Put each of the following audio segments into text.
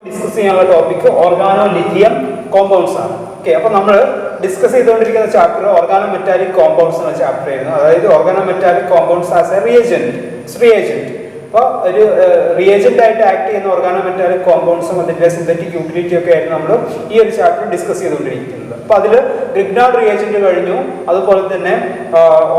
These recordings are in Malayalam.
ഡിസ്കസ് ചെയ്യാനുള്ള ടോപ്പിക് ഓർഗാനോ ലിഥിയം കോമ്പൗണ്ട്സ് ആണ്. ഓക്കെ, അപ്പോൾ നമ്മൾ ഡിസ്കസ് ചെയ്തുകൊണ്ടിരിക്കുന്ന ചാപ്റ്റർ ഓർഗാനോ മെറ്റാലിക് കോമ്പൗണ്ട്സ് എന്ന ചാപ്റ്റർ ആയിരുന്നു. അതായത് organo metallic compounds as A reagent. അപ്പോൾ ഒരു റിയേജന്റ് ആയിട്ട് ആക്ട് ചെയ്യുന്ന ഓർഗാനോ മെറ്റാലിക് കോമ്പൗണ്ട്സും അതിന്റെ സിന്തറ്റിക് യൂട്ടിലിറ്റി ഒക്കെ ആയിരുന്നു നമ്മൾ ഈ ഒരു ചാപ്റ്റർ ഡിസ്കസ് ചെയ്തുകൊണ്ടിരിക്കുന്നത്. അപ്പോൾ അതിൽ ഗ്രിഗ്നാർഡ് റിയേജന്റ് കഴിഞ്ഞു, അതുപോലെ തന്നെ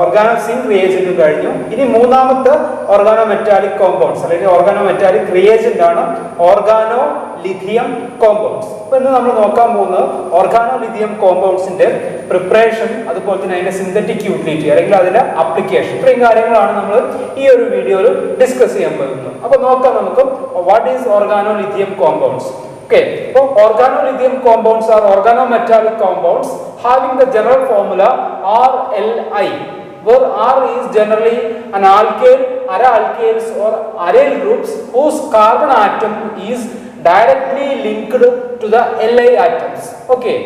ഓർഗാനോ സിങ്ക് റിയേജന്റ് കഴിഞ്ഞു. ഇനി മൂന്നാമത്തെ ഓർഗാനോ മെറ്റാലിക് കോമ്പൗണ്ട്സ് അല്ലെങ്കിൽ ഓർഗാനോ മെറ്റാലിക് റിയേജന്റ് ആണ് ഓർഗാനോ ലിഥിയം കോമ്പൗണ്ട്സ്. അപ്പോൾ ഇന്ന് നമ്മൾ നോക്കാൻ പോകുന്നത് ഓർഗാനോ ലിഥിയം കോമ്പൗണ്ട്സിന്റെ പ്രിപ്പറേഷൻ, അതുപോലെ തന്നെ അതിന്റെ സിന്തറ്റിക് യൂട്ടിലിറ്റി അല്ലെങ്കിൽ അതിന്റെ അപ്ലിക്കേഷൻ, ഇത്രയും കാര്യങ്ങളാണ് നമ്മൾ ഈ ഒരു വീഡിയോയിൽ ഡിസ്കസ് ചെയ്യാൻ പോകുന്നത്. അപ്പോൾ നോക്കാം നമുക്ക് what is organo lithium compounds. Okay, so organolithium compounds are organometallic compounds having the general formula RLI, where R is generally an alkyl, ara-alkyls or aryl groups whose carbon atom is directly linked to the Li atoms. Okay,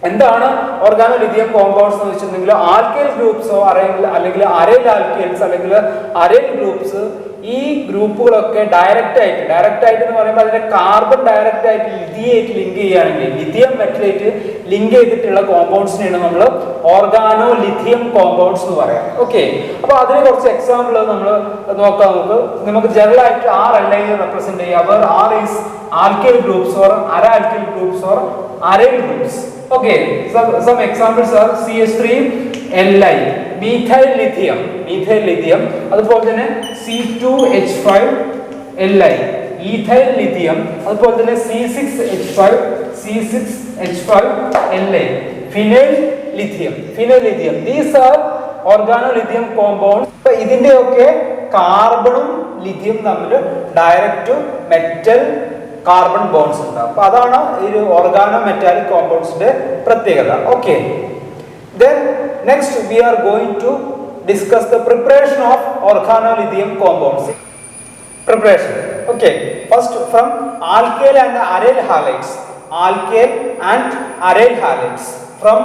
എന്താണ് ഓർഗാനോ ലിഥിയം കോമ്പൗണ്ട്സ് എന്ന് വെച്ചിട്ടുണ്ടെങ്കിൽ ആൽക്കൈൽ ഗ്രൂപ്പ്സോ അല്ലെങ്കിൽ അരൈൽ ആൽക്കൈൽസ് അല്ലെങ്കിൽ അരൈൽ ഗ്രൂപ്പ്സ്, ഈ ഗ്രൂപ്പുകളൊക്കെ ഡയറക്റ്റ് ആയിട്ട് എന്ന് പറയുമ്പോൾ അതിന്റെ കാർബൺ ഡയറക്റ്റ് ആയിട്ട് ലിഥിയായിട്ട് ലിങ്ക് ചെയ്യുകയാണെങ്കിൽ ലിഥിയം മെറ്റലായിട്ട് ലിങ്ക് ചെയ്തിട്ടുള്ള കോമ്പൗണ്ട്സിനെയാണ് നമ്മൾ ഓർഗാനോ ലിഥിയം കോമ്പൗണ്ട്സ് എന്ന് പറയാം. ഓക്കെ, അപ്പോൾ അതിന് കുറച്ച് എക്സാമ്പിൾ നമ്മൾ നോക്കാം. നമുക്ക് ജനറൽ ആയിട്ട് RLI റെപ്രസെന്റ് ചെയ്യാം. അവർ R is alkyl groups or ara-alkyl groups or aryl groups. Okay, some examples are CH3Li, methyl lithium, അതുപോലെ തന്നെ C2H5Li, ethyl lithium, അതുപോലെ തന്നെ C6H5Li, phenyl lithium. These are organolithium compounds. ഇതിന്റെ ഒക്കെ കാർബണും ലിഥിയം തമ്മിൽ ഡയറക്റ്റ് മെറ്റൽ കാർബൺ ബോണ്ട്സ് ഉണ്ട്. അപ്പൊ അതാണ് ഈ ഓർഗാനോ മെറ്റാലിക് കോമ്പൗണ്ട്സിന്റെ പ്രത്യേകത. Okay, then next we are going to discuss the preparation of organolithium compounds. Preparation. Okay, first from alkyl and aryl halides. From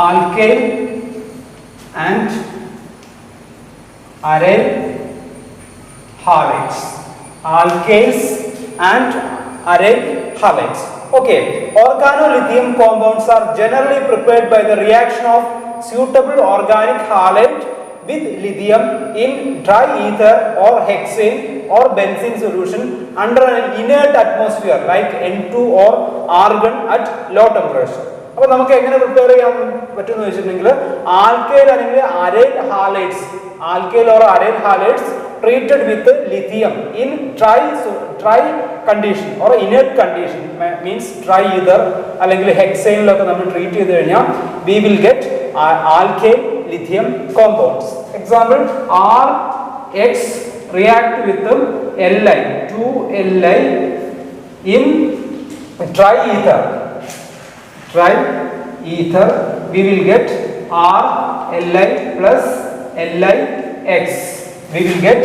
alkyl and aryl halides. Alkyls and aryl halides. Okay, organolithium compounds are generally prepared by the reaction of suitable organic halide with lithium in dry ether or hexane or benzene solution under an inert atmosphere like N2 or argon at low temperature. അപ്പോൾ നമുക്ക് എങ്ങനെ പ്രിപ്പയർ ചെയ്യാൻ പറ്റുമെന്ന് വെച്ചിട്ടുണ്ടെങ്കിൽ ആൽക്കൈൽ അല്ലെങ്കിൽ alkyl or aril halides treated with lithium in dry condition or inert condition, means dry ether അല്ലെങ്കിൽ ഹെക്സൈനിലൊക്കെ നമ്മൾ ട്രീറ്റ് ചെയ്ത് കഴിഞ്ഞാൽ we will get alkyl lithium compounds. Example, RX react with Li, 2Li in dry ether, we will get RLi plus LiX. We will get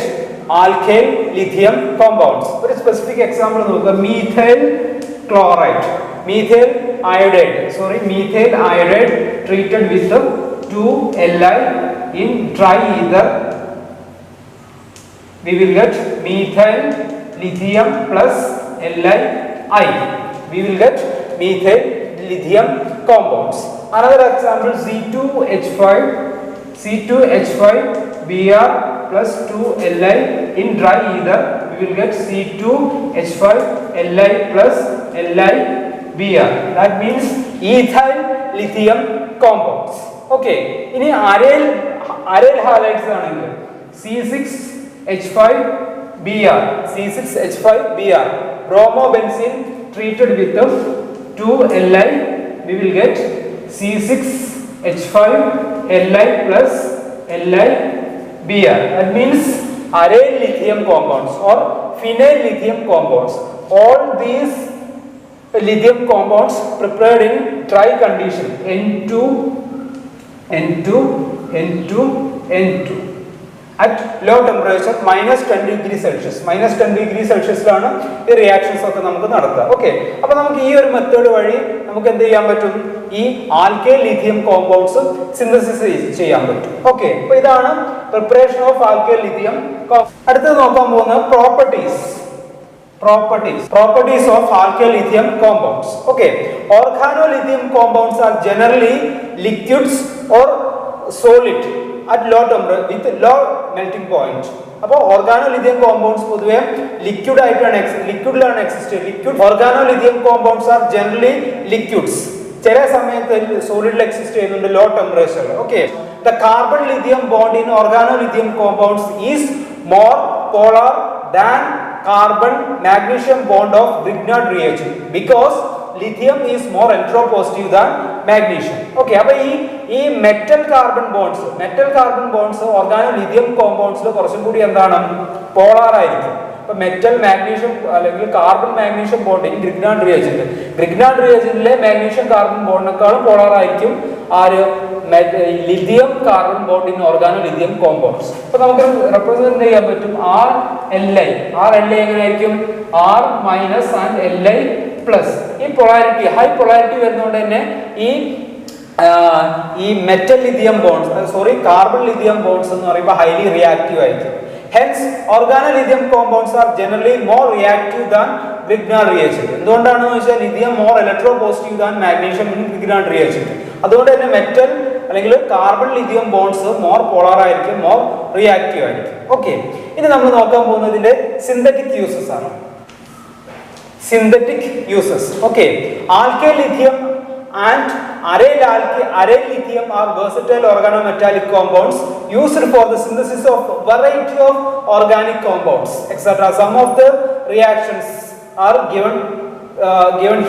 alkyl lithium compounds. For a specific example, methyl iodide treated with 2Li in dry ether. We will get methyl lithium plus Li. We will get methyl lithium compounds. Another example, C2H5Br plus 2Li in dry ether. We will get C2H5Li plus LiBr. That means ethyl lithium compounds. Okay, ഇനി അരൈൽ ഹാലൈഡ്സ് ആണെങ്കിൽ C6H5Br, bromobenzene treated with 2Li. We will get C6H5Li plus LiBr. That means aryl lithium compounds or phenyl lithium compounds. All these lithium compounds prepared in dry condition, N2 at low temperature -10°C ഈ റിയാക്ഷൻസ് ഒക്കെ നമുക്ക് നടത്താം. ഓക്കെ, അപ്പോൾ നമുക്ക് ഈ ഒരു മെത്തേഡ് വഴി നമുക്ക് എന്ത് ചെയ്യാൻ പറ്റും, ഈ ആൽക്കൈൽ ലിഥിയം കോമ്പൗണ്ട്സ് സിന്തസിസ് ചെയ്യാൻ പറ്റും. ഓക്കെ, അപ്പോൾ ഇതാണ് പ്രിപ്പറേഷൻ ഓഫ് ആൽക്കൈൽ ലിഥിയം. അടുത്തത് നോക്കാൻ പോകുന്നത് properties of alkyl lithium compounds. Okay, organolithium compounds are generally liquids or solid at low temperature with low melting point. അപ്പോൾ organolithium compounds പൊതുവെ ലിക്വിഡിലാണ് എക്സിസ്റ്റ് ചെയ്യുന്നത്. Liquid organolithium compounds are generally liquids. ചില സമയത്ത് സോളിഡിൽ എക്സിസ്റ്റ് ചെയ്യുന്നുണ്ട് ലോ ടെമ്പറേച്ചറിൽ. Okay, the carbon lithium bond in organolithium compounds is more polar than carbon magnesium bond of Grignard reagent because lithium is more enteropositive than magnesium. Okay, അപ്പോൾ ഈ metal carbon bonds organolithium compounds കുറച്ചും കൂടി എന്താണ് പോളാർ ആയിരിക്കും. അപ്പോൾ മെറ്റൽ മാഗ്നീഷ്യം അല്ലെങ്കിൽ carbon magnesium bond in Grignard റിയേജന്റിലെ മാഗ്നീഷ്യം കാർബൺ ബോണ്ടിനേക്കാളും പോളാർ ആയിരിക്കും ആര് lithium carbon bond in organolithium compounds. അപ്പോൾ നമുക്ക് റെപ്രസെന്റ് ചെയ്യാൻ പറ്റും RLi എങ്ങനെയായിരിക്കും R minus and Li plus. ഈ പൊളാരിറ്റി ഹൈ പൊളാരിറ്റി വരുന്നതുകൊണ്ട് തന്നെ ഈ metal lithium bonds carbon lithium bonds എന്ന് പറയുമ്പോൾ ഹൈലി റിയാക്റ്റീവ് ആയിരിക്കും. Hence, organolithium compounds are generally more reactive than Grignard reagent. എന്തുകൊണ്ടാണെന്ന് വെച്ചാൽ lithium more electropositive than magnesium in Grignard reagent. അതുകൊണ്ട് തന്നെ മെറ്റൽ അല്ലെങ്കിൽ carbon lithium bonds more polar ആയിരിക്കും, മോർ റിയാക്റ്റീവ് ആയിരിക്കും. ഓക്കെ, ഇനി നമ്മൾ നോക്കാൻ പോകുന്നതിന്റെ സിന്തറ്റിക് യൂസസ് ആണ്. Okay, alkyl lithium and aryl lithium are versatile organometallic compounds used for the synthesis of variety of organic compounds, etc. Some of the reactions are given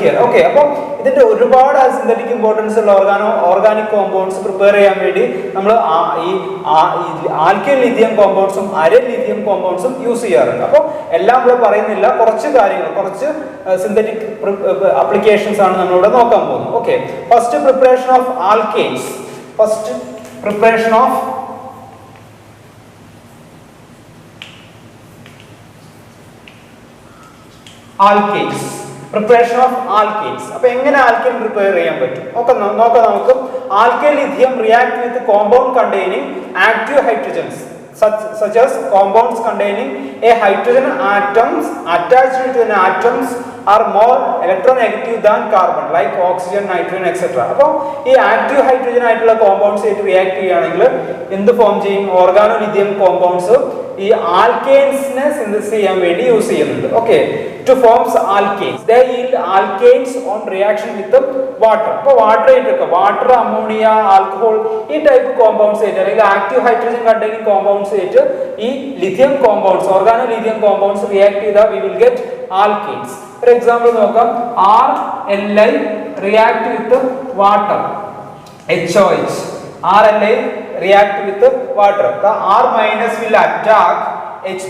here. Okay, അപ്പോൾ ഇതിന്റെ ഒരുപാട് സിന്തറ്റിക് ഇമ്പോർട്ടൻസ് ഉള്ള ഓർഗാനിക് കോമ്പൗണ്ട്സ് പ്രിപ്പയർ ചെയ്യാൻ വേണ്ടി നമ്മൾ ഈ ആൽക്കൈൽ ലിഥിയം കോമ്പൗണ്ട്സും അരൈൽ ലിഥിയം കോമ്പൗണ്ട്സും യൂസ് ചെയ്യാറുണ്ട്. അപ്പോൾ എല്ലാം ഇവിടെ പറയുന്നില്ല, കുറച്ച് സിന്തറ്റിക് ആപ്ലിക്കേഷൻസ് ആണ് നമ്മളിവിടെ നോക്കാൻ പോകുന്നത്. Okay, first preparation of alkanes. Preparation of alkanes. അപ്പൊ എങ്ങനെ ആൽക്കെയ്ൻ പ്രിപ്പയർ ചെയ്യാൻ പറ്റും നോക്കാം നമുക്ക്. Alkyl lithium react with compound containing active hydrogens such as compounds containing a hydrogen atoms attached to an atoms are more electronegative than carbon like oxygen, nitrogen, etc. അപ്പോൾ ഈ ആക്റ്റീവ് ഹൈഡ്രജൻ ആയിട്ടുള്ള കോമ്പൗണ്ട്സ് ആയിട്ട് റിയാക്ട് ചെയ്യുകയാണെങ്കിൽ എന്ത് ഫോം ചെയ്യും? ഓർഗാനോലിഥിയം കോമ്പൗണ്ട്സ് ഈ ആൽക്കെയ്ൻസിനെ സിന്തസിസ് ചെയ്യാൻ വേണ്ടി യൂസ് ചെയ്യുന്നുണ്ട്. Okay, to forms alkanes they yield alkanes on reaction with the water. അപ്പോൾ വാട്ടർ, അമോണിയ, ആൽക്കഹോൾ ഈ ടൈപ്പ് കോമ്പൗണ്ട്സ് ആയിട്ട് അല്ലെങ്കിൽ ആക്റ്റീവ് ഹൈഡ്രജൻ കണ്ടെയ്നിങ് കോമ്പൗണ്ട്സ് ആയിട്ട് ഈ lithium compounds organolithium compounds react ചെയ്താൽ we will get alkanes. For example നോക്കാം, RLi react with water, HOH. RLi react with water. The R minus will attack H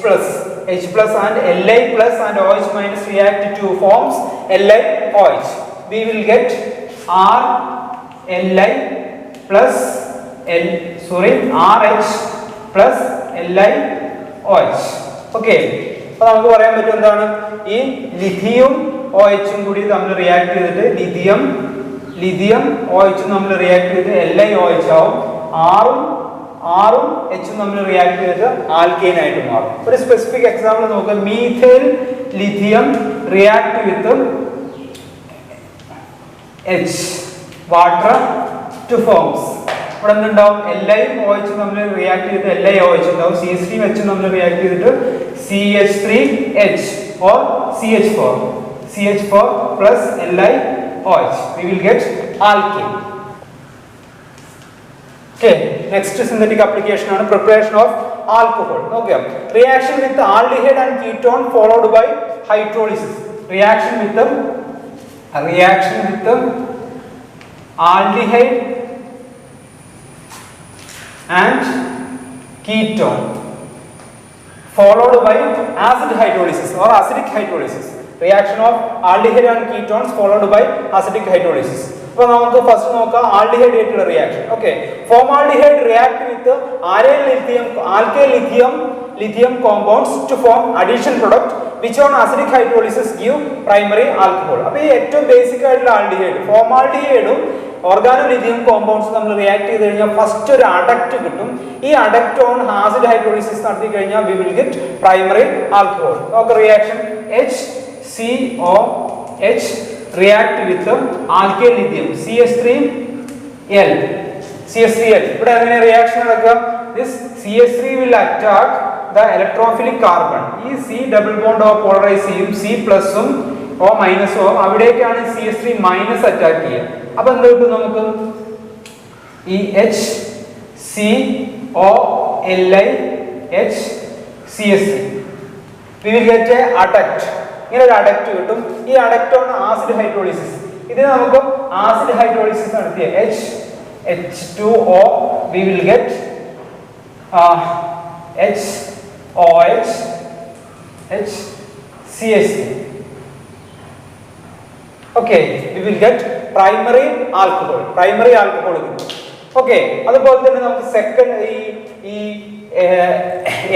plus and Li plus and OH minus react to forms LiOH. We will get RLi plus RH plus LiOH. Okay. അപ്പോൾ നമുക്ക് പറയാൻ പറ്റും എന്താണ് ഈ ലിഥിയം OHും കൂടി തമ്മിൽ റിയാക്ട് ചെയ്തിട്ട് ലിഥിയം OH തമ്മിൽ റിയാക്ട് ചെയ്തിട്ട് LiOH ആവും. ആറും എച്ചും തമ്മിൽ റിയാക്ട് ചെയ്തിട്ട് ആൽക്കെയിൻ ആയിട്ട് മാറും. ഒരു സ്പെസിഫിക് എക്സാമ്പിൾ നോക്കുക. Methyl lithium react with H water to forms. ഇവിടെ എന്തുണ്ടാവും? Liയും OHും തമ്മിൽ റിയാക്ട് ചെയ്തിട്ട് LiOH ഉണ്ടാവും. CH3 H തമ്മിൽ റിയാക്ട് ചെയ്തിട്ട് CH3H or CH4 plus LiOH. We will get alkene. Okay, next synthetic application on preparation of alcohol. Okay, reaction with the aldehyde and ketone followed by hydrolysis. Reaction with the aldehyde and ketone followed by acid hydrolysis or acidic hydrolysis. Reaction of aldehyde and ketones followed by acidic hydrolysis. അപ്പോൾ നമുക്ക് ഫസ്റ്റ് നോക്കാം ആൽഡിഹൈഡ് ആയിട്ടുള്ള reaction. Okay, formaldehyde react with alkyl lithium compounds to form addition product which on acidic hydrolysis give primary alcohol. അപ്പോൾ ഈ ഏറ്റവും ബേസിക് ആയിട്ടുള്ള ആൽഡിഹൈഡ് ഫോമാൽഡിഹൈഡും ഓർഗാനോലിഥിയം കോമ്പൗണ്ട്സ് നമ്മൾ റിയാക്ട് ചെയ്ത് കഴിഞ്ഞാൽ ഫസ്റ്റ് ഒരു അഡക്റ്റ് കിട്ടും. ഈ അഡക്റ്റ് ഓൺ ആസിഡ് ഹൈഡ്രോളിസിസ് നടത്തി കഴിഞ്ഞാൽ we will get primary alcohol. നമുക്ക് reaction HCOH react with alkyl lithium CH3L. ഇവിടെ എങ്ങനെ റിയാക്ഷൻ നടക്കുക? This CH3 will attack the electrophilic carbon. ഈ C ഡബിൾ ബോണ്ട് ഓ പോളറൈസ് ചെയ്യും. C പ്ലസും O മൈനസും അവിടേക്കാണ് CH3 മൈനസ് അറ്റാക്ക് ചെയ്യുക. അപ്പൊ എന്ത് കിട്ടും നമുക്ക്? ഈ HCOLi HCH3 we will get a adduct. ഇങ്ങനെ ഒരു അഡക്റ്റ് കിട്ടും. ഈ അഡക്റ്റ് ആണ് ആസിഡ് ഹൈഡ്രോളിസിസ്. ഇതിനെ നമുക്ക് ആസിഡ് ഹൈഡ്രോളിസിസ് നടത്തിയ H2O we will get HOH HCH3. Okay, we will get primary alcohol. Okay, അതുപോലെ തന്നെ നമുക്ക് സെക്കൻഡ് ഈ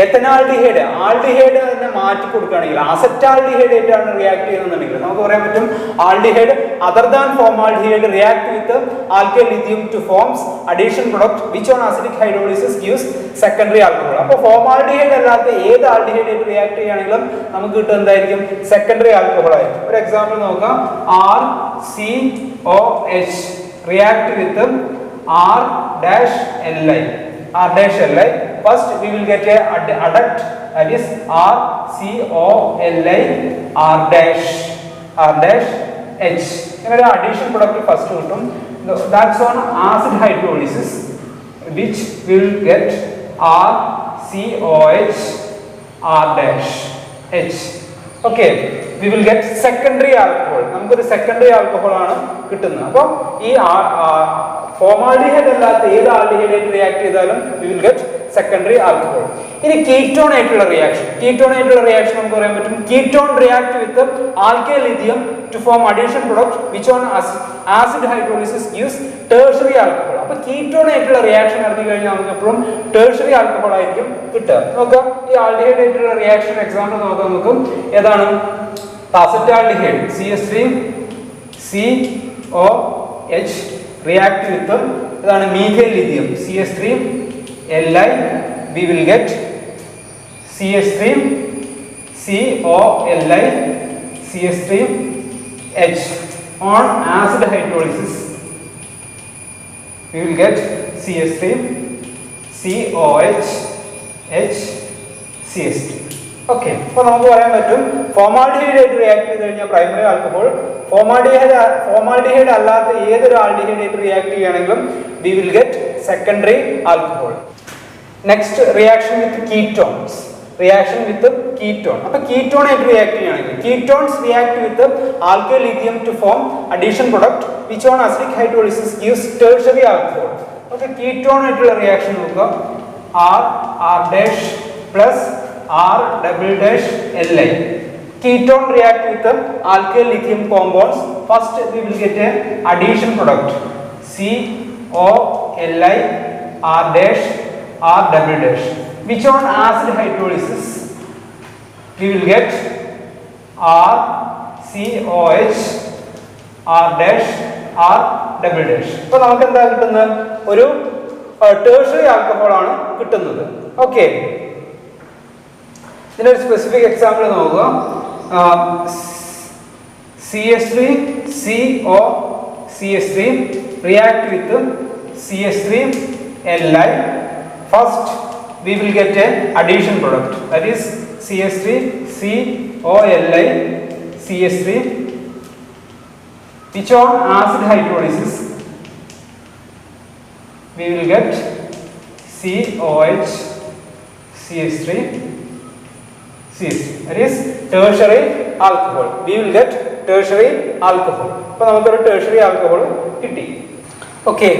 എത്തനാൾഡിഹൈഡ് ആൾഡിഹൈഡ് തന്നെ മാറ്റി കൊടുക്കുകയാണെങ്കിൽ അസറ്റാൾഡിഹൈഡ് ആയിട്ടാണ് റിയാക്ട് ചെയ്യുന്നുണ്ടെങ്കിൽ നമുക്ക് പറയാൻ പറ്റും aldehyde other than formaldehyde react with alkyl lithium to forms addition product which on acidic hydrolysis gives secondary alcohol. അപ്പോൾ ഫോമാൾഡിഹൈഡ് അല്ലാത്ത ഏത് ആൾഡിഹൈഡ് ആയിട്ട് റിയാക്ട് ചെയ്യുകയാണെങ്കിലും നമുക്ക് കിട്ടുന്നത് എന്തായിരിക്കും? സെക്കൻഡറി ആൽക്കഹോൾ ആയിരിക്കും. ഒരു എക്സാമ്പിൾ നോക്കാം. RCOH react with R-Li. First we will get a adduct, that is RCOLi R-H. ഇങ്ങനെ ഒരു അഡീഷൻ പ്രൊഡക്റ്റ് ഫസ്റ്റ് കിട്ടും. That's on acid hydrolysis, which will get RCOH R-H. Okay, we will get secondary alcohol. നമുക്കൊരു സെക്കൻഡറി ആൽക്കഹോൾ ആണ് കിട്ടുന്നത്. അപ്പോൾ ഈ ഫോമാൽഡിഹൈഡ് അല്ലാത്ത ഏത് ആൽഡിഹൈഡ് റിയാക്ട് ചെയ്താലും we will get secondary alcohol. ഇനി കീറ്റോൺ ആയിട്ടുള്ള റിയാക്ഷൻ നമുക്ക് പറയാൻ പറ്റും. Ketone react with alkyl lithium to form addition product which on acid hydrolysis use tertiary alcohol. അപ്പോൾ കീറ്റോൺ ആയിട്ടുള്ള റിയാക്ഷൻ നടത്തി കഴിഞ്ഞാൽ നമുക്ക് എപ്പോഴും ടെർഷ്യറി ആൽക്കഹോൾ ആയിരിക്കും കിട്ടുക. നോക്കാം ഈ ആൽഡിഹൈഡ് ആയിട്ടുള്ള റിയാക്ഷൻ എക്സാമ്പിൾ നോക്കാം. നമുക്ക് ഏതാണ്? അസറ്റാൽഡിഹൈഡ് CH3COH റിയാക്ട് വിത്ത് ഇതാണ് methyl lithium CH3Li. we will get CH3COLi CH3H. on acid hydrolysis we will get CH3COH HCH3. Okay, അപ്പോൾ നമുക്ക് പറയാൻ പറ്റും ഫോമാൽഡിഹൈഡ് ആയിട്ട് റിയാക്ട് ചെയ്ത് കഴിഞ്ഞാൽ പ്രൈമറി ആൽക്കഹോൾ. ഫോമാൽഡിഹൈഡ് അല്ലാത്ത ഏതൊരു ആൽഡിഹൈഡ് ആയിട്ട് റിയാക്ട് ചെയ്യുകയാണെങ്കിലും we will get secondary alcohol. Next, reaction with ketones. അപ്പോൾ കീറ്റോൺ ആയിട്ട് റിയാക്ട് ചെയ്യുകയാണെങ്കിൽ ketones react with alkyl lithium to form addition product which on acidic hydrolysis gives tertiary alcohol. Okay, ketone ആയിട്ടുള്ള റിയാക്ഷൻ നോക്കുക. R plus R-Li. Ketone react with alkyl lithium compounds. First we will get a addition product COLi R-R, which on acid hydrolysis we will get RCOH R-R. അപ്പോൾ നമുക്ക് എന്താ കിട്ടുന്നത്? ഒരു ടെർഷ്യറി ആൽക്കഹോൾ ആണ് കിട്ടുന്നത്. ഓക്കെ, ഇതിനൊരു സ്പെസിഫിക് എക്സാമ്പിൾ നോക്കുക. CH3COCH3 react with CH3Li. First we will get a addition product, that is CH3COLi CH3, which on acid hydrolysis we will get COH CH3 that is tertiary alcohol. We will get tertiary alcohol. അപ്പോൾ നമുക്കൊരു tertiary alcohol കിട്ടി. Okay,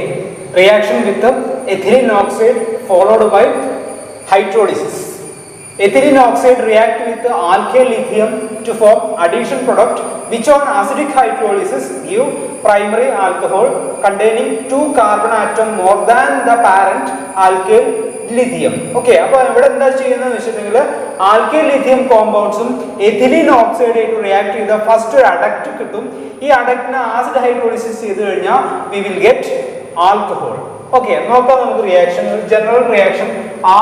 reaction with the ethylene oxide followed by hydrolysis. Ethylene oxide react with the alkyl lithium to form addition product which on acidic hydrolysis give primary alcohol containing 2 carbon atom more than the parent alkyl lithium. Okay, അപ്പൊ ഇവിടെ എന്താ ചെയ്യുന്നതെന്ന് വെച്ചിട്ടുണ്ടെങ്കിൽ ആൽക്കൈൽ ലിഥിയം കോമ്പൗണ്ട്സും എഥിലീൻ ഓക്സൈഡ് ആയിട്ട് റിയാക്ട് ചെയ്ത ഫസ്റ്റ് ഒരു അഡക്റ്റ് കിട്ടും. ഈ അഡക്റ്റിനെ ആസിഡ് ഹൈഡ്രോളിസിസ് ചെയ്ത് കഴിഞ്ഞാൽ we will get alcohol. Okay, നോക്കാം നമുക്ക് reaction. General reaction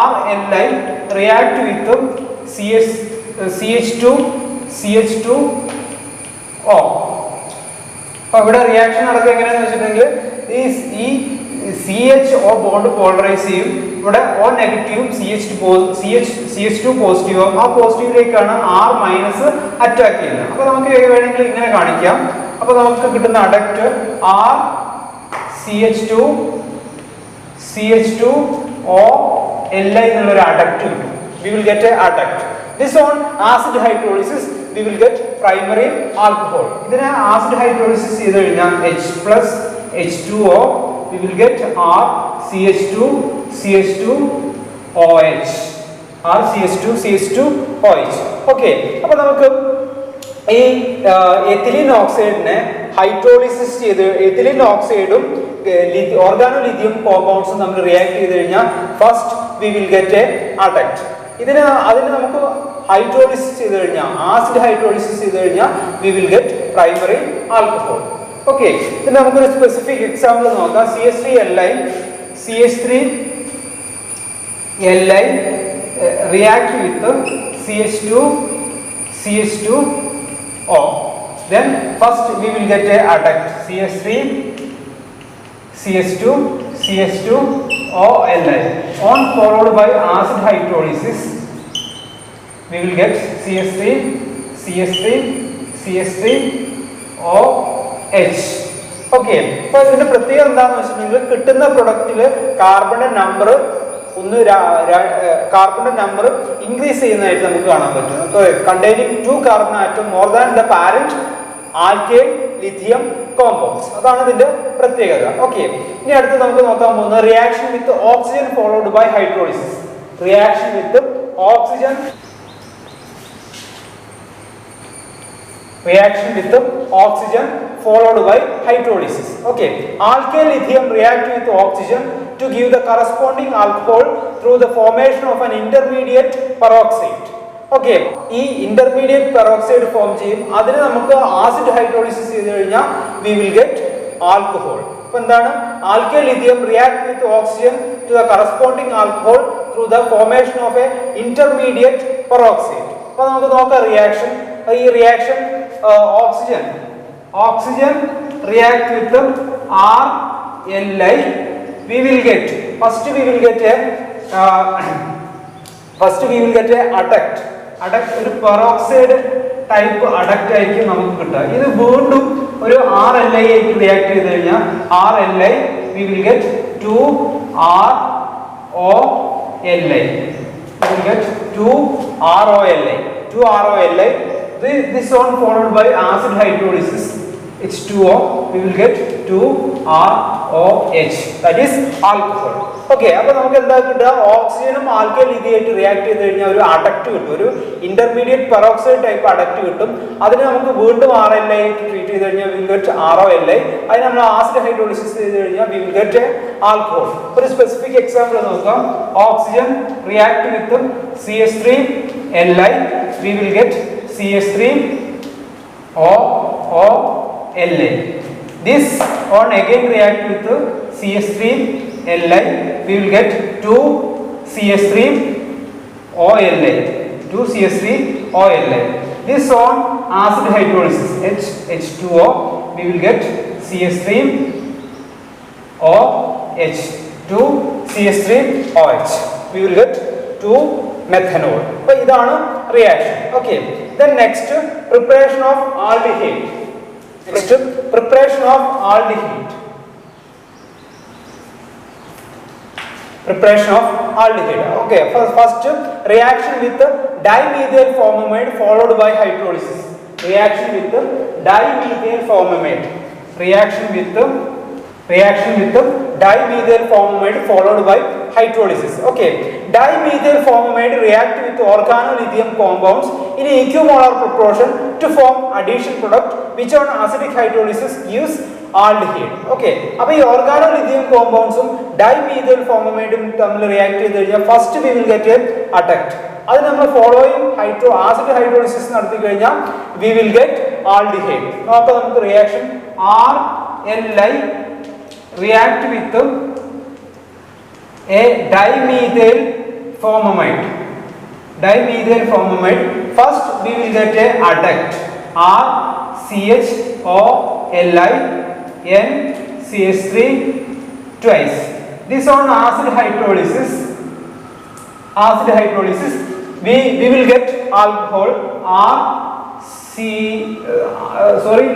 RLi react with CH2O. അപ്പൊ ഇവിടെ റിയാക്ഷൻ നടക്കുക എങ്ങനെയാണെന്ന് വെച്ചിട്ടുണ്ടെങ്കിൽ ഈ CHO ബോണ്ട് പോളറൈസ് ചെയ്യും. ഇവിടെ O നെഗറ്റീവും CH2 പോസിറ്റീവും. ആ പോസിറ്റീവിലേക്കാണ് R മൈനസ് അറ്റാക്ക് ചെയ്യുന്നത്. അപ്പൊ നമുക്ക് വേണമെങ്കിൽ ഇങ്ങനെ കാണിക്കാം. അപ്പൊ നമുക്ക് കിട്ടുന്ന അഡക്റ്റ് R CH2O Li എന്നുള്ളൊരു അഡക്റ്റ് കിട്ടും. We will get a adduct. This on acid hydrolysis we will get primary alcohol. ഇതിനെ ആസിഡ് ഹൈഡ്രോളിസിസ് ചെയ്ത് കഴിഞ്ഞാൽ H plus H2O we will get R CH2OH. R CH2OH. Okay, അപ്പൊ നമുക്ക് ഈ എഥിലീൻ ഓക്സൈഡിനെ ഹൈഡ്രോളിസിസ് ചെയ്ത് എഥിലീൻ ഓക്സൈഡും ഓർഗാനോലിഥിയം കോമ്പൗണ്ട്സും നമ്മൾ റിയാക്ട് ചെയ്ത് കഴിഞ്ഞാൽ first we will get A adduct. അതിന് നമുക്ക് ഹൈഡ്രോളിസിസ് ചെയ്ത് കഴിഞ്ഞാൽ ആസിഡ് ഹൈഡ്രോളിസിസ് ചെയ്ത് കഴിഞ്ഞാൽ we will get primary alcohol. Okay, ഇതിന് നമുക്കൊരു സ്പെസിഫിക് എക്സാമ്പിൾ നോക്കാം. CH3Li react with CH2O. Then first we will get a adduct CH2OLi on followed by acid hydrolysis we will get CH3OH. Okay, അപ്പൊ ഇതിന്റെ പ്രത്യേകത എന്താണെന്ന് വെച്ചിട്ടുണ്ടെങ്കിൽ കിട്ടുന്ന പ്രൊഡക്റ്റില് കാർബണിന്റെ നമ്പർ ഇൻക്രീസ് ചെയ്യുന്നതായിട്ട് നമുക്ക് കാണാൻ പറ്റും. Containing 2 carbon atom more than the parent alkyl lithium compounds. അതാണ് ഇതിന്റെ പ്രത്യേകത. ഓക്കെ, ഇനി അടുത്ത് നമുക്ക് നോക്കാൻ പോകുന്നത് reaction with oxygen followed by hydrolysis. Reaction with oxygen followed by hydrolysis. Okay, alkyl lithium react with oxygen to give the corresponding alcohol through the formation of an intermediate peroxide. Okay, ഈ intermediate peroxide ഫോം ചെയ്യും. അതിനെ നമുക്ക് ആസിഡ് ഹൈഡ്രോളിസിസ് ചെയ്ത് കഴിഞ്ഞാൽ we will get alcohol. അപ്പോൾ എന്താണ് alkyl lithium react with oxygen to the corresponding alcohol through the formation of a intermediate peroxide. അപ്പോൾ നമുക്ക് നോക്കാം റിയാക്ഷൻ. ഈ reaction oxygen react with RLi we will get first we will get a adduct ഒരു പെറോക്സൈഡ് ടൈപ്പ് അഡക്റ്റ് ആയിരിക്കും നമുക്ക് കിട്ടുക. ഇത് വീണ്ടും ഒരു RLi ആയിട്ട് റിയാക്ട് ചെയ്ത് കഴിഞ്ഞാൽ RLi we will get 2ROLi. We will get 2ROLi. This one followed by acid hydrolysis H2O we will get 2ROH, that is alcohol. Okay, അപ്പോൾ നമുക്ക് എന്താ കിട്ടുക? ഓക്സിജനും ആൽക്കൈൽ ലിഥിയമായിട്ട് റിയാക്ട് ചെയ്ത് കഴിഞ്ഞാൽ ഒരു അഡക്റ്റ് കിട്ടും, ഒരു ഇന്റർമീഡിയറ്റ് പെറോക്സൈഡ് ടൈപ്പ് അഡക്റ്റ് കിട്ടും. അതിന് നമുക്ക് വീണ്ടും RLi ആയിട്ട് ട്രീറ്റ് ചെയ്ത് കഴിഞ്ഞാൽ we will get ROLi. അതിന് നമ്മൾ ആസിഡ് ഹൈഡ്രോളിസിസ് ചെയ്ത് കഴിഞ്ഞാൽ we will get ആൽക്കഹോൾ. ഒരു സ്പെസിഫിക് എക്സാമ്പിൾ നോക്കാം. Oxygen react with CH3Li we will get CH3OLi. This on again react with CH3Li we will get 2CH3OLi. This on acid hydrolysis H2O we will get CH3OH, 2CH3OH. We will get 2 methanol. അപ്പോൾ ഇതാണ് reaction. Okay, then next preparation of aldehyde. Okay, first reaction with dimethyl formamide followed by hydrolysis. Reaction with dimethyl formamide followed by hydrolysis. Okay, dimethyl formamide react with organolithium compounds in equimolar proportion to form addition product which on acidic hydrolysis gives aldehyde. Okay, അപ്പൊ ഈ ഓർഗാനോ ലിഥിയം കോമ്പൗണ്ട്സും ഡൈമീഥൈൽ ഫോർമമൈഡും തമ്മിൽ റിയാക്ട് ചെയ്ത് കഴിഞ്ഞാൽ first we will get a adduct. അത് നമ്മൾ ഫോളോയിങ് ആസിഡ് ഹൈഡ്രോളിസിസ് നടത്തി കഴിഞ്ഞാൽ വി വിൽ ഗെറ്റ് ആൽഡിഹൈഡ്. നോക്കാം നമുക്ക് reaction RLi react with a dimethyl formamide. First we will get a adduct RCHOLI NCH3 twice. This on acid hydrolysis we will get alcohol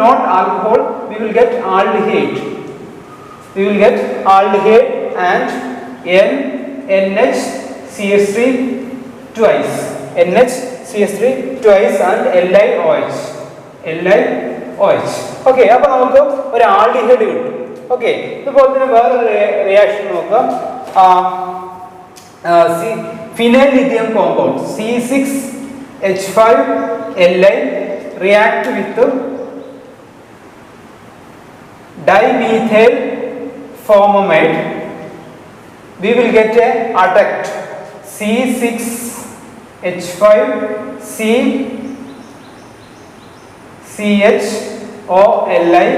not alcohol, we will get aldehyde. And NHCH3 twice. NHCH3 twice and LiOH. Okay, അപ്പൊ നമുക്ക് ഒരു ആൽഡിഹൈഡ് കിട്ടും. ഓക്കെ, ഇതുപോലെ തന്നെ വേറൊരു റിയാക്ഷൻ നോക്കാം. Phenyl lithium compound C6H5Li react with dimethyl formamide. We will get a adduct C6H5CCHOLI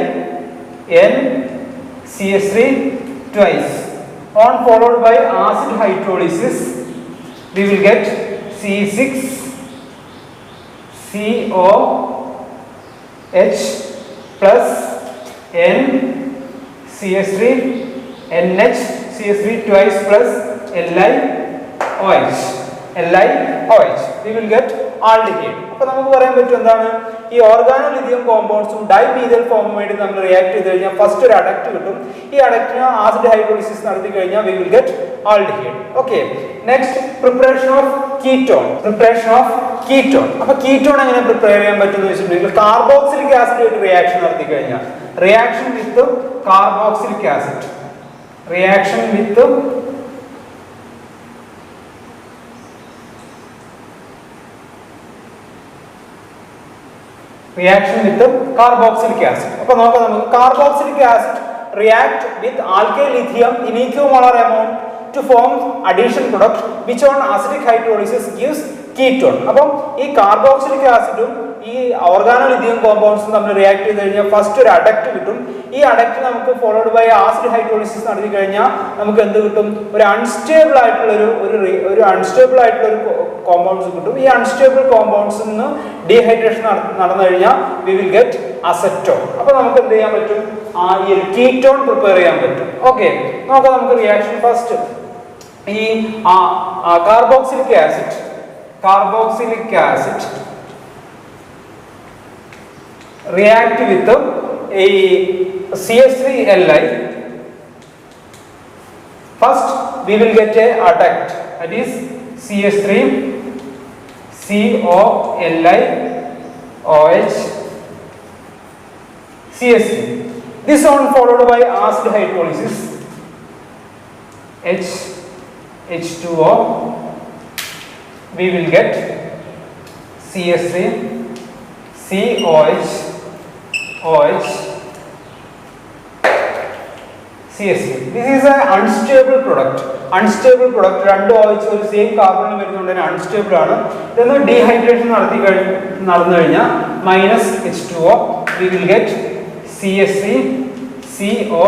NCH3 twice. On followed by acid hydrolysis, we will get C6COH plus NCH3 NHCH3 twice plus LiOH. We will get aldehyde. അപ്പോൾ നമുക്ക് പറയാൻ പറ്റും എന്താണ്, ഈ ഓർഗാനോ ലിഥിയം കോമ്പൗണ്ട്സും ഡൈമീഥൈൽ ഫോർമമൈഡും നമ്മൾ റിയാക്ട് ചെയ്ത് കഴിഞ്ഞാൽ ഫസ്റ്റ് ഒരു അഡക്ട് കിട്ടും. ഈ അഡക്റ്റിന് ആസിഡ് ഹൈഡ്രോളിസിസ് നടത്തി കഴിഞ്ഞാൽ we will get aldehyde. Okay, next preparation of ketone. അപ്പോൾ കീറ്റോൺ എങ്ങനെ പ്രിപ്പയർ ചെയ്യാൻ പറ്റും എന്ന് വെച്ചിട്ടുണ്ടെങ്കിൽ കാർബോക്സിലിക് ആസിഡ് ആയിട്ട് റിയാക്ഷൻ നടത്തി കഴിഞ്ഞാൽ റിയാക്ഷൻ വിത്ത് കാർബോക്സിലിക് ആസിഡ് അപ്പോൾ നോക്കാം നമുക്ക് carboxylic acid react with alkyl lithium in equimolar amount to form addition product which on acidic hydrolysis gives ketone. അപ്പം ഈ കാർബോക്സിലിക് ആസിഡും ഈ ഓർഗാനോ ലിഥിയം കോമ്പൗണ്ട്സും തമ്മിൽ റിയാക്ട് ചെയ്ത് കഴിഞ്ഞാൽ ഫസ്റ്റ് ഒരു അഡക്റ്റ് കിട്ടും. ഈ അഡക്റ്റ് നമുക്ക് ഫോളോഡ് ബൈ ആസിഡ് ഹൈഡ്രോളിസിസ് നടത്തി കഴിഞ്ഞാൽ നമുക്ക് എന്ത് കിട്ടും, ഒരു അൺസ്റ്റേബിൾ ആയിട്ടുള്ള ഒരു കോമ്പൗണ്ട്സ് കിട്ടും. ഈ അൺസ്റ്റേബിൾ കോമ്പൗണ്ട്സിൽ നിന്ന് ഡീഹൈഡ്രേഷൻ നടന്നു കഴിഞ്ഞാൽ വി വിൽ ഗെറ്റ് അസറ്റോൺ. അപ്പോൾ നമുക്ക് എന്ത് ചെയ്യാൻ പറ്റും, ഈ ഒരു കീറ്റോൺ പ്രിപ്പയർ ചെയ്യാൻ പറ്റും. ഓക്കെ, നോക്കാം നമുക്ക് റിയാക്ഷൻ. ഫസ്റ്റ് ഈ carboxylic acid react with a CH3Li. First we will get a adduct, that is CH3COLI OH CH3. This one followed by acid hydrolysis H2O. We will get CH3COH CH3. This is an unstable product. രണ്ട് OH ഒരു സെയിം കാർബണിൽ വരുന്നതുകൊണ്ട് തന്നെ അൺസ്റ്റേബിൾ ആണ്. ഇതൊന്ന് ഡീഹൈഡ്രേഷൻ നടന്നു കഴിഞ്ഞാൽ -H2O we will get CH3CO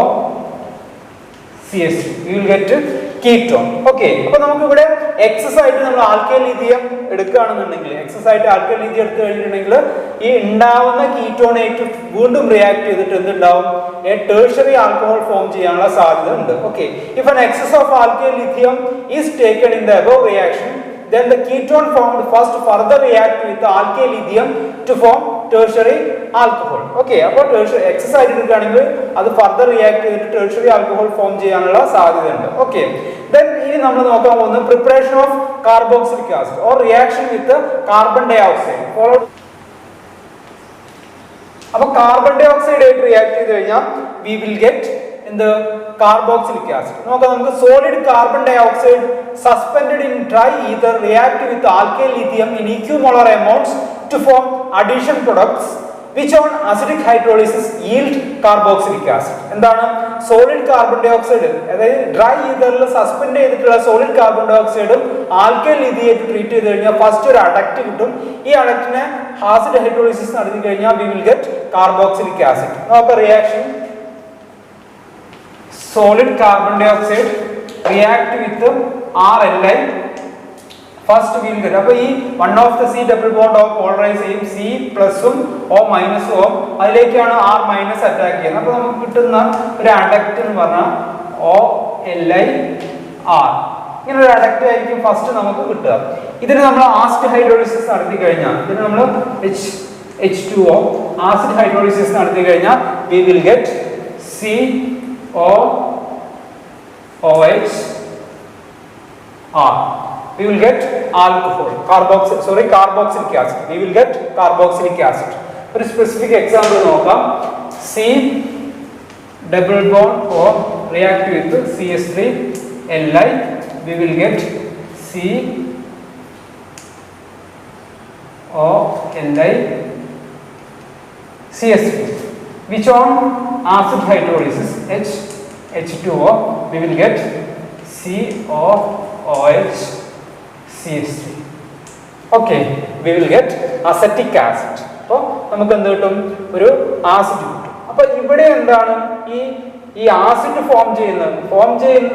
CH3. We will get ketone. Okay, അപ്പൊ നമുക്ക് ഇവിടെ എക്സസ് ആയിട്ട് നമ്മൾ ആൽക്കൈൽ ലിഥിയം എടുക്കുകയാണെന്നുണ്ടെങ്കിൽ എടുത്തു കഴിഞ്ഞിട്ടുണ്ടെങ്കിൽ ഈ ഉണ്ടാവുന്ന കീറ്റോണേറ്റ് വീണ്ടും റിയാക്ട് ചെയ്തിട്ട് എന്തുണ്ടാവും, എ ടെർഷ്യറി ആൽക്കഹോൾ ഫോം ചെയ്യാനുള്ള സാധ്യത ഉണ്ട്. Okay, if an excess of alkyl lithium is taken in the above reaction, then the ketone formed first further react with the alkyl lithium to form tertiary alcohol. Okay, അപ്പോൾ എക്സസ് ആയിട്ട് എടുക്കുകയാണെങ്കിൽ അത് ഫർദർ റിയാക്ട് ചെയ്തിട്ട് ടെർഷ്യറി ആൽക്കഹോൾ ഫോം ചെയ്യാനുള്ള സാധ്യതയുണ്ട്. ഓക്കെ, ദെൻ ഇനി നമ്മൾ നോക്കാൻ പോകുന്നത് preparation of carboxylic acid or reaction with carbon dioxide. അപ്പോൾ കാർബൺ ഡൈ ഓക്സൈഡ് ആയിട്ട് റിയാക്ട് ചെയ്ത് കഴിഞ്ഞാൽ we will get in the carboxylic acid. നോക്കാം നമുക്ക് solid carbon dioxide suspended in dry ether react with alkyl lithium in equimolar amounts to form addition products which on acidic hydrolysis yield carboxylic acid. എന്താണ് സോളിഡ് കാർബൺ ഡൈ ഓക്സൈഡ്, അതായത് ഡ്രൈ ഈതറിൽ സസ്പെൻഡ് ചെയ്തിട്ടുള്ള സോളിഡ് കാർബൺ ഡൈ ഓക്സൈഡും ആൽക്കൈൽ ലിഥിയായിട്ട് ട്രീറ്റ് ചെയ്ത് കഴിഞ്ഞാൽ ഫസ്റ്റ് ഒരു അഡക്റ്റ് കിട്ടും. ഈ അഡക്റ്റിനെ ആസിഡ് ഹൈഡ്രോളിസിസ് നടത്തി കഴിഞ്ഞാൽ we will get carboxylic acid. നോക്കാം reaction. Solid carbon dioxide react with RLi. First we will get, അപ്പോൾ ഈ one of the C double bond of polarise ചെയ്യും, C പ്ലസും O മൈനസും O അതിലേക്കാണ് R മൈനസ് അറ്റാക്ക് ചെയ്യുന്നത്. അപ്പോൾ നമുക്ക് കിട്ടുന്ന ഒരു അഡക്റ്റ് എന്ന് പറഞ്ഞാൽ OLi R. ഇങ്ങനെ ഒരു അഡക്റ്റ് ആയിരിക്കും ഫസ്റ്റ് നമുക്ക് കിട്ടുക. ഇതിന് നമ്മൾ ആസിഡ് ഹൈഡ്രോളിസിസ് നടത്തി കഴിഞ്ഞാൽ ഇതിന് നമ്മൾ H2O ആസിഡ് ഹൈഡ്രോളിസിസ് നടത്തി കഴിഞ്ഞാൽ we will get COOH R. We will get alcohol, carboxylic acid. We will get carboxylic acid. ഒരു സ്പെസിഫിക് എക്സാമ്പിൾ നോക്കാം. C double bond O react with CH3Li. We will get COLi CH3. Which on acid hydrolysis H2O we will get COOH CH3. Okay, we will get acetic acid. അപ്പോൾ നമുക്ക് എന്ത് കിട്ടും? ഒരു ആസിഡ് കിട്ടും. അപ്പോൾ ഇവിടെ എന്താണ് ഈ ആസിഡ് ഫോം ചെയ്യുന്ന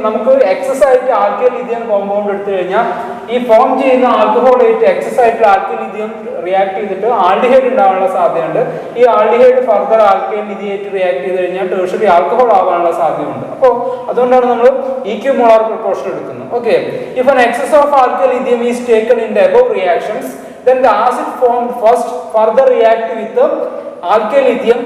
നമുക്ക് എക്സസ് ആയിട്ട് ആൽക്കൈൽ ലിഥിയം കോമ്പൗണ്ട് എടുത്തു കഴിഞ്ഞാൽ ഈ ഫോം ചെയ്യുന്ന ആൽക്കഹോളായിട്ട് എക്സസ് ആയിട്ട് ആൽക്കൈൽ ലിഥിയം റിയാക്ട് ചെയ്തിട്ട് ആൽഡിഹൈഡ് ഉണ്ടാവാനുള്ള സാധ്യതയുണ്ട്. ഈ ആൽഡിഹൈഡ് ഫർദർ ആൽക്കൈൽ ലിഥിയായിട്ട് റിയാക്ട് ചെയ്ത് കഴിഞ്ഞാൽ ടേർഷ്യറി ആൽക്കഹോൾ ആവാനുള്ള സാധ്യതയുണ്ട്. അപ്പോൾ അതുകൊണ്ടാണ് നമ്മൾ ഈക്വിമോളാർ പ്രൊപ്പോർഷൻ എടുക്കുന്നത്. Okay, if an excess of alkyl lithium is taken in the above reactions, then the acid formed first further react with the alkyl lithium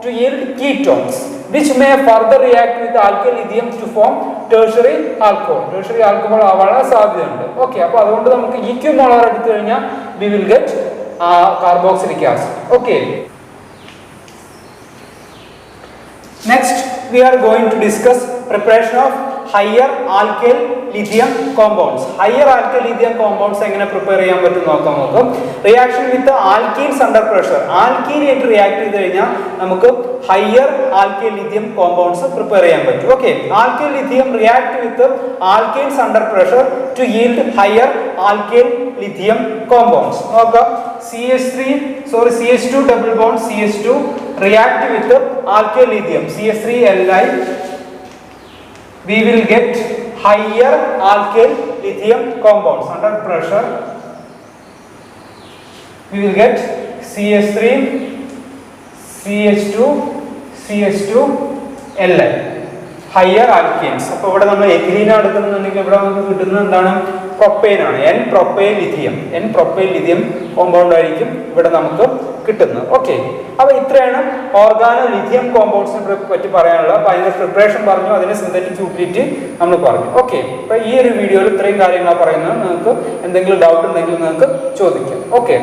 to yield ketones, which may further react with alkyl lithium to form tertiary alcohol. Tertiary alcohol ആവാനുള്ള സാധ്യതയുണ്ട്. ഓക്കെ, അപ്പോൾ അതുകൊണ്ട് നമുക്ക് ഈക്വിമോളാർ എടുത്തു കഴിഞ്ഞാൽ we will get carboxylic acid. Okay. Next we are going to discuss preparation of higher alkyl lithium compounds. Higher alkyl lithium compounds എങ്ങനെ പ്രിപ്പയർ ചെയ്യാൻ പറ്റും നോക്കാം. Reaction with alkenes under pressure, alkene ആയിട്ട് റിയാക്ട് ചെയ്ത് കഴിഞ്ഞാൽ നമുക്ക് higher alkyl lithium compounds prepare ചെയ്യാൻ പറ്റും. Okay, alkyl lithium react with alkenes under pressure to yield higher alkyl lithium compounds. നോക്കാം. CH2 double bond CH2 react with alkyl lithium CH3Li. We will get higher alkyl lithium compounds under pressure. We will get CH3 CH2 CH2Li higher alkenes. അപ്പോൾ ഇവിടെ നമ്മൾ എഥിലീൻ എടുക്കുന്നുണ്ടെങ്കിൽ ഇവിടെ നമുക്ക് കിട്ടുന്നത് എന്താണ്? പ്രൊപ്പൈൻ ആണ്. N പ്രൊപ്പൈൽ ലിഥിയം കോമ്പൗണ്ട് ആയിരിക്കും ഇവിടെ നമുക്ക് കിട്ടുന്നത്. ഓക്കെ, അപ്പോൾ ഇത്രയാണ് ഓർഗാനോ ലിഥിയം കോമ്പൗണ്ട്സിനെ പറ്റി പറയാനുള്ളത്. അപ്പോൾ അതിന്റെ പ്രിപ്പറേഷൻ പറഞ്ഞു, അതിന്റെ സിന്തറ്റിക് യൂട്ടിലിറ്റി നമ്മൾ പറഞ്ഞു. ഓക്കെ, അപ്പോൾ ഈ ഒരു വീഡിയോയിൽ ഇത്രയും കാര്യങ്ങളാണ് പറയുന്നത്. നിങ്ങൾക്ക് എന്തെങ്കിലും ഡൗട്ട് ഉണ്ടെങ്കിൽ നിങ്ങൾക്ക് ചോദിക്കാം. ഓക്കെ.